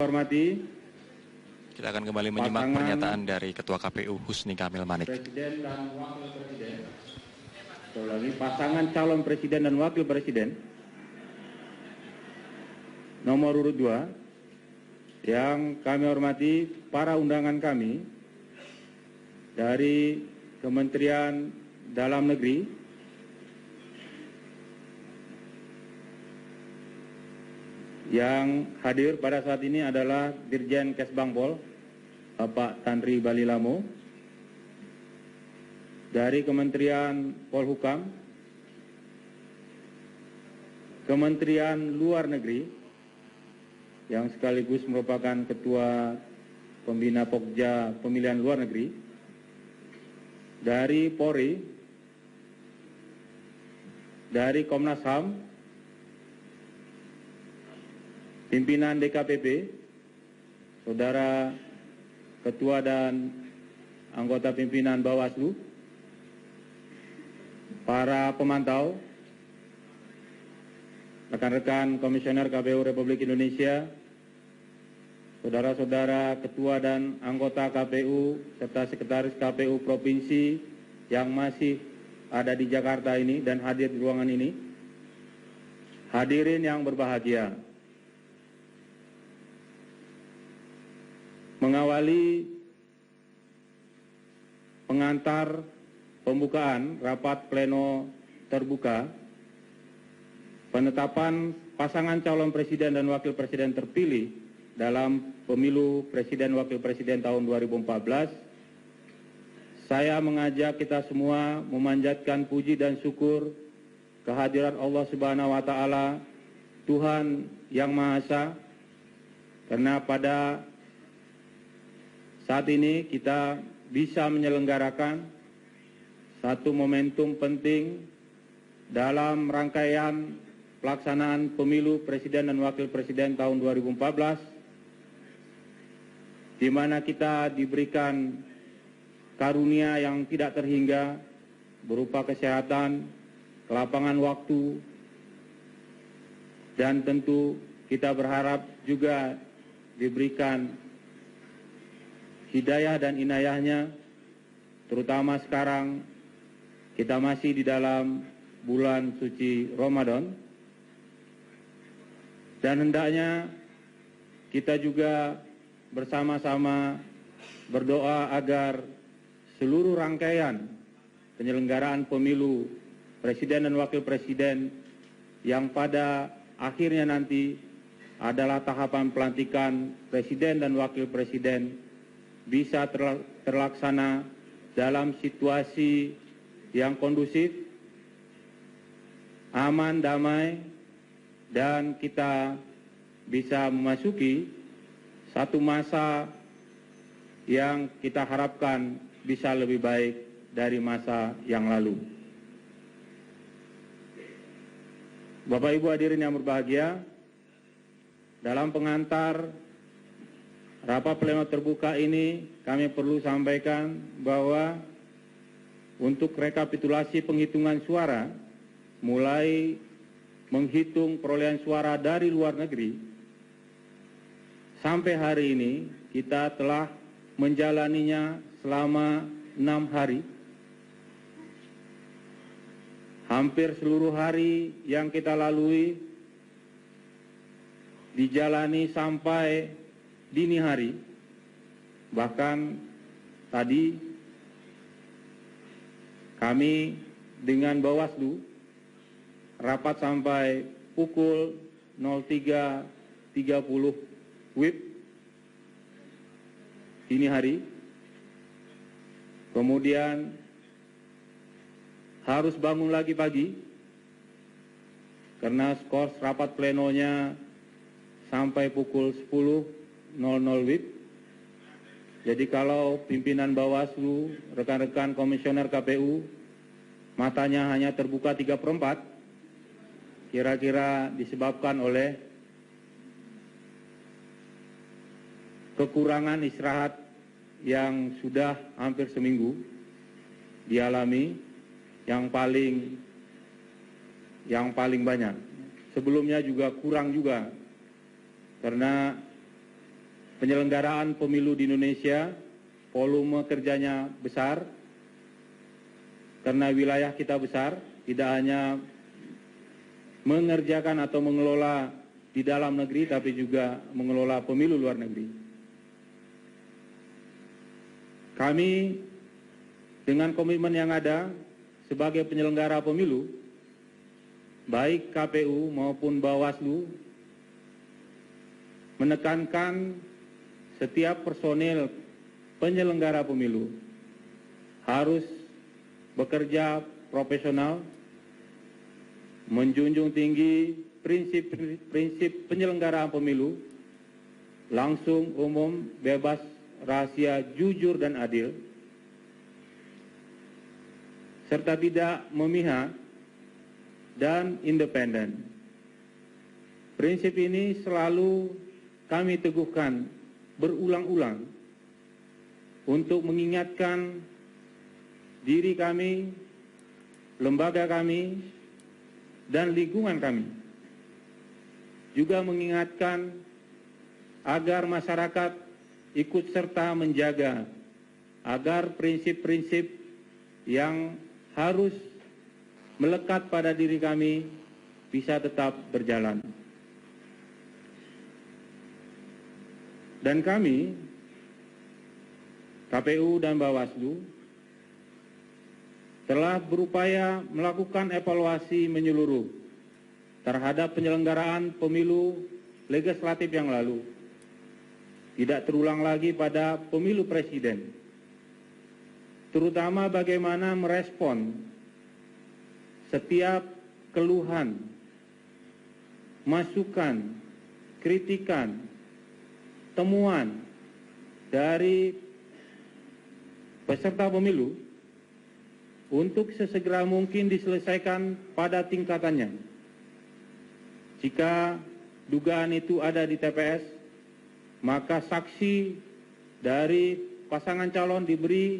hormati, kita akan kembali menyimak pernyataan dari Ketua KPU Husni Kamil Manik. Presiden dan Wakil Presiden. Sekali lagi, pasangan calon Presiden dan Wakil Presiden nomor urut 2 yang kami hormati para undangan kami dari Kementerian Dalam Negeri, yang hadir pada saat ini adalah Dirjen Kesbangpol Bapak Tanri Balilamo, dari Kementerian Polhukam, Kementerian Luar Negeri, yang sekaligus merupakan Ketua Pembina Pokja Pemilihan Luar Negeri, dari Polri, dari Komnas HAM, pimpinan DKPP, Saudara Ketua dan anggota pimpinan Bawaslu, para pemantau, rekan-rekan Komisioner KPU Republik Indonesia, saudara-saudara Ketua dan anggota KPU, serta Sekretaris KPU Provinsi yang masih ada di Jakarta ini dan hadir di ruangan ini, hadirin yang berbahagia. Mengawali pengantar pembukaan rapat pleno terbuka penetapan pasangan calon presiden dan wakil presiden terpilih dalam pemilu presiden wakil presiden tahun 2014, saya mengajak kita semua memanjatkan puji dan syukur kehadiran Allah Subhanahu wa Ta'ala, Tuhan yang Maha Esa, karena pada saat ini kita bisa menyelenggarakan satu momentum penting dalam rangkaian pelaksanaan pemilu presiden dan wakil presiden tahun 2014, di mana kita diberikan karunia yang tidak terhingga berupa kesehatan, kelapangan waktu, dan tentu kita berharap juga diberikan hidayah dan inayahnya, terutama sekarang kita masih di dalam bulan suci Ramadan, dan hendaknya kita juga bersama-sama berdoa agar seluruh rangkaian penyelenggaraan pemilu presiden dan wakil presiden yang pada akhirnya nanti adalah tahapan pelantikan presiden dan wakil presiden bisa terlaksana dalam situasi yang kondusif, aman, damai, dan kita bisa memasuki satu masa yang kita harapkan bisa lebih baik dari masa yang lalu. Bapak Ibu hadirin yang berbahagia, dalam pengantar rapat pleno terbuka ini kami perlu sampaikan bahwa untuk rekapitulasi penghitungan suara, mulai menghitung perolehan suara dari luar negeri, sampai hari ini kita telah menjalaninya selama 6 hari. Hampir seluruh hari yang kita lalui dijalani sampai dini hari, bahkan tadi kami dengan Bawaslu rapat sampai pukul 03.30 WIB dini hari, kemudian harus bangun lagi pagi karena skors rapat plenonya sampai pukul 10.00 WIB. Jadi kalau pimpinan Bawaslu, rekan-rekan Komisioner KPU, matanya hanya terbuka 3/4, kira-kira disebabkan oleh kekurangan istirahat yang sudah hampir seminggu dialami, yang paling banyak. Sebelumnya juga kurang juga, karena penyelenggaraan pemilu di Indonesia, volume kerjanya besar, karena wilayah kita besar, tidak hanya mengerjakan atau mengelola di dalam negeri, tapi juga mengelola pemilu luar negeri. Kami dengan komitmen yang ada sebagai penyelenggara pemilu, baik KPU maupun Bawaslu, menekankan setiap personil penyelenggara pemilu harus bekerja profesional, menjunjung tinggi prinsip penyelenggaraan pemilu, langsung, umum, bebas, rahasia, jujur, dan adil, serta tidak memihak dan independen. Prinsip ini selalu kami teguhkan berulang-ulang untuk mengingatkan diri kami, lembaga kami, dan lingkungan kami. Juga mengingatkan agar masyarakat ikut serta menjaga agar prinsip-prinsip yang harus melekat pada diri kami bisa tetap berjalan. Dan kami, KPU dan Bawaslu, telah berupaya melakukan evaluasi menyeluruh terhadap penyelenggaraan pemilu legislatif yang lalu. Tidak terulang lagi pada pemilu presiden. Terutama bagaimana merespon setiap keluhan, masukan, kritikan, temuan dari peserta pemilu untuk sesegera mungkin diselesaikan pada tingkatannya. Jika dugaan itu ada di TPS, maka saksi dari pasangan calon diberi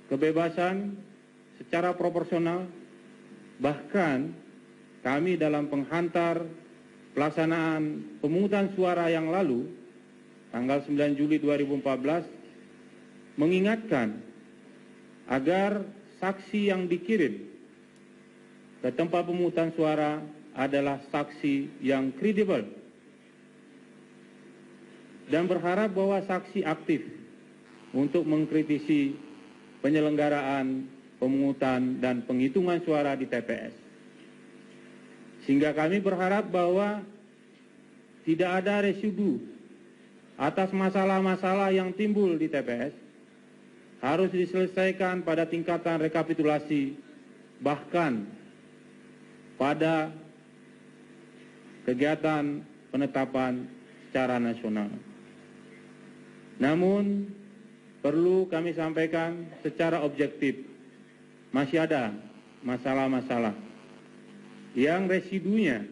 kebebasan secara proporsional. Bahkan kami dalam penghantar pelaksanaan pemungutan suara yang lalu, tanggal 9 Juli 2014, mengingatkan agar saksi yang dikirim ke tempat pemungutan suara adalah saksi yang kredibel, dan berharap bahwa saksi aktif untuk mengkritisi penyelenggaraan pemungutan dan penghitungan suara di TPS. Sehingga kami berharap bahwa tidak ada residu atas masalah-masalah yang timbul di TPS, harus diselesaikan pada tingkatan rekapitulasi, bahkan pada kegiatan penetapan secara nasional. Namun, perlu kami sampaikan secara objektif, masih ada masalah-masalah yang residunya